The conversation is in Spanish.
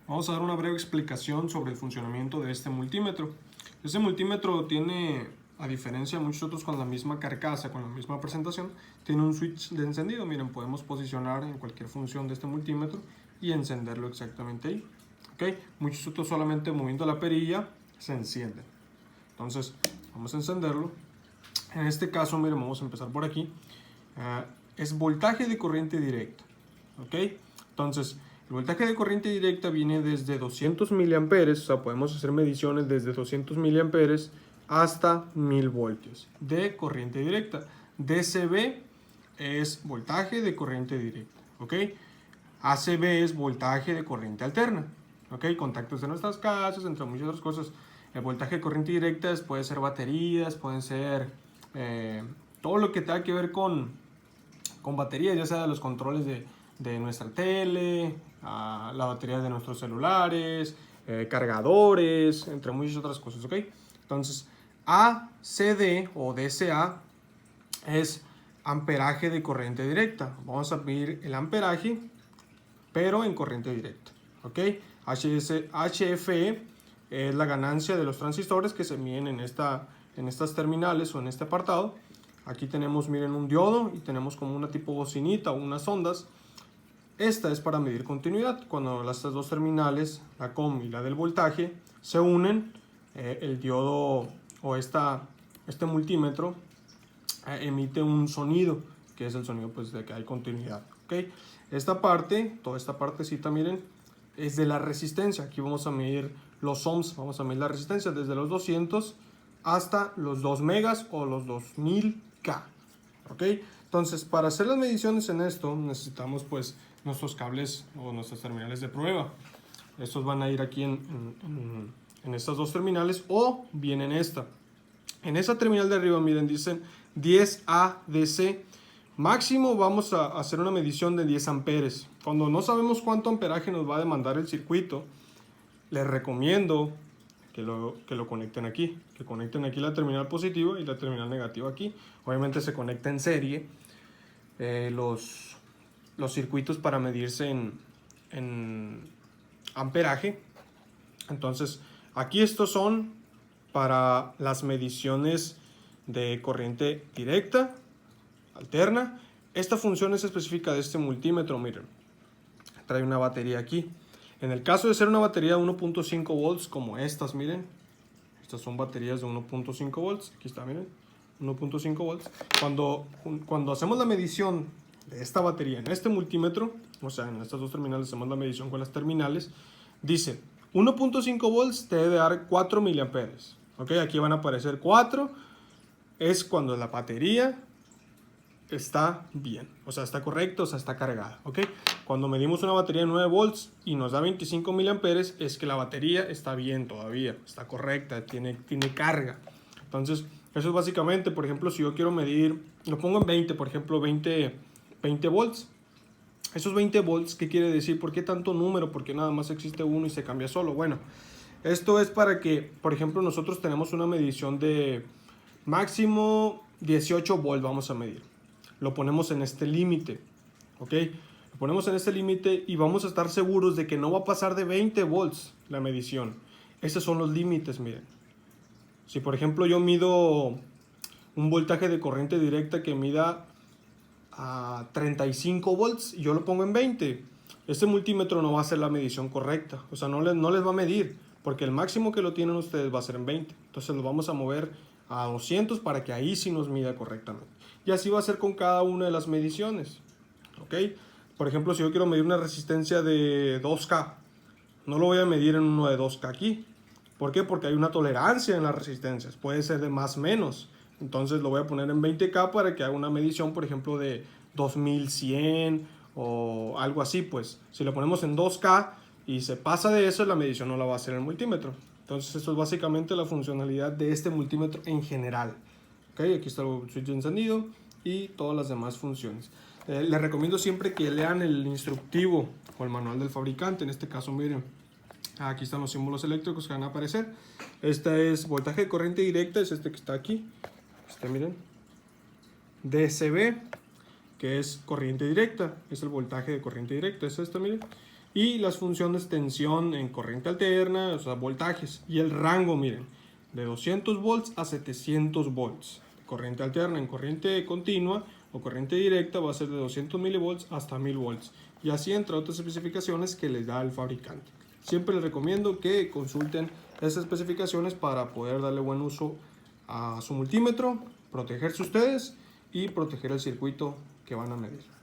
Vamos a dar una breve explicación sobre el funcionamiento de este multímetro. Este multímetro tiene, a diferencia de muchos otros con la misma carcasa, con la misma presentación, tiene un switch de encendido. Miren, podemos posicionar en cualquier función de este multímetro y encenderlo exactamente ahí. ¿Okay? Muchos otros solamente moviendo la perilla se encienden. Entonces, vamos a encenderlo. En este caso, miren, vamos a empezar por aquí. Es voltaje de corriente directa. ¿Ok? Entonces, el voltaje de corriente directa viene desde 200 miliamperes, o sea, podemos hacer mediciones desde 200 miliamperes hasta 1000 voltios de corriente directa. dCV es voltaje de corriente directa, ¿ok? ACV es voltaje de corriente alterna, ¿ok? Contactos de nuestras casas, entre muchas otras cosas. El voltaje de corriente directa puede ser baterías, pueden ser todo lo que tenga que ver con baterías, ya sea los controles de nuestra tele, la batería de nuestros celulares, cargadores, entre muchas otras cosas, ¿ok? Entonces, ACD o DCA es amperaje de corriente directa. Vamos a medir el amperaje, pero en corriente directa, ¿ok? HFE es la ganancia de los transistores que se miden en estas terminales o en este apartado. Aquí tenemos, miren, un diodo y tenemos como una tipo bocinita o unas ondas. Esta es para medir continuidad. Cuando estas dos terminales, la COM y la del voltaje, se unen, el diodo o este multímetro emite un sonido, que es el sonido pues, de que hay continuidad. ¿Okay? Esta parte, toda esta partecita, miren, es de la resistencia. Aquí vamos a medir los ohms, vamos a medir la resistencia desde los 200 hasta los 2 megas o los 2000K. ¿Ok? Entonces, para hacer las mediciones en esto, necesitamos pues nuestros cables o nuestras terminales de prueba. Estos van a ir aquí en estas dos terminales o bien en esta. En esa terminal de arriba, miren, dicen 10 ADC. Máximo vamos a hacer una medición de 10 amperes. Cuando no sabemos cuánto amperaje nos va a demandar el circuito, les recomiendo que lo conecten aquí. Que conecten aquí la terminal positiva y la terminal negativa aquí. Obviamente se conecta en serie los circuitos para medirse en amperaje. Entonces, aquí estos son para las mediciones de corriente directa, alterna. Esta función es específica de este multímetro, miren. Trae una batería aquí. En el caso de ser una batería de 1.5 volts como estas, miren. Estas son baterías de 1.5 volts. Aquí está, miren. 1.5 volts. Cuando hacemos la medición de esta batería en este multímetro, o sea, en estas dos terminales hacemos la medición con las terminales, dice 1.5 volts te debe dar 4 miliamperes. ¿Ok? Aquí van a aparecer 4. Es cuando la batería está bien, o sea, está correcto, o sea, está cargada, ¿ok? Cuando medimos una batería de 9 volts y nos da 25 miliamperes, es que la batería está bien todavía, está correcta, tiene carga. Entonces, eso es básicamente, por ejemplo, si yo quiero medir, lo pongo en 20, por ejemplo, 20 volts. Esos 20 volts, ¿qué quiere decir? ¿Por qué tanto número? ¿Por qué nada más existe uno y se cambia solo? Bueno, esto es para que, por ejemplo, nosotros tenemos una medición de máximo 18 volts, vamos a medir. Lo ponemos en este límite, ¿ok? Lo ponemos en este límite y vamos a estar seguros de que no va a pasar de 20 volts la medición. Esos son los límites, miren. Si por ejemplo yo mido un voltaje de corriente directa que mida a 35 volts y yo lo pongo en 20, este multímetro no va a hacer la medición correcta. O sea, no les va a medir, porque el máximo que lo tienen ustedes va a ser en 20. Entonces lo vamos a mover a 200 para que ahí sí nos mida correctamente. Y así va a ser con cada una de las mediciones. ¿Ok? Por ejemplo, si yo quiero medir una resistencia de 2K, no lo voy a medir en uno de 2K aquí. ¿Por qué? Porque hay una tolerancia en las resistencias. Puede ser de más menos. Entonces lo voy a poner en 20K para que haga una medición, por ejemplo, de 2100 o algo así. Pues si lo ponemos en 2K y se pasa de eso, la medición no la va a hacer el multímetro. Entonces esto es básicamente la funcionalidad de este multímetro en general. ¿Okay? Aquí está el switch encendido y todas las demás funciones. Les recomiendo siempre que lean el instructivo o el manual del fabricante. En este caso, miren, aquí están los símbolos eléctricos que van a aparecer. Esta es voltaje de corriente directa, es este que está aquí. Miren. DCB, que es corriente directa, es el voltaje de corriente directa, es este, miren. y las funciones tensión en corriente alterna, o sea, voltajes, y el rango, miren, de 200 volts a 700 volts. Corriente alterna en corriente continua o corriente directa va a ser de 200 milivolts hasta 1000 volts, y así entre otras especificaciones que les da el fabricante. Siempre les recomiendo que consulten esas especificaciones para poder darle buen uso a su multímetro, protegerse ustedes y proteger el circuito que van a medir.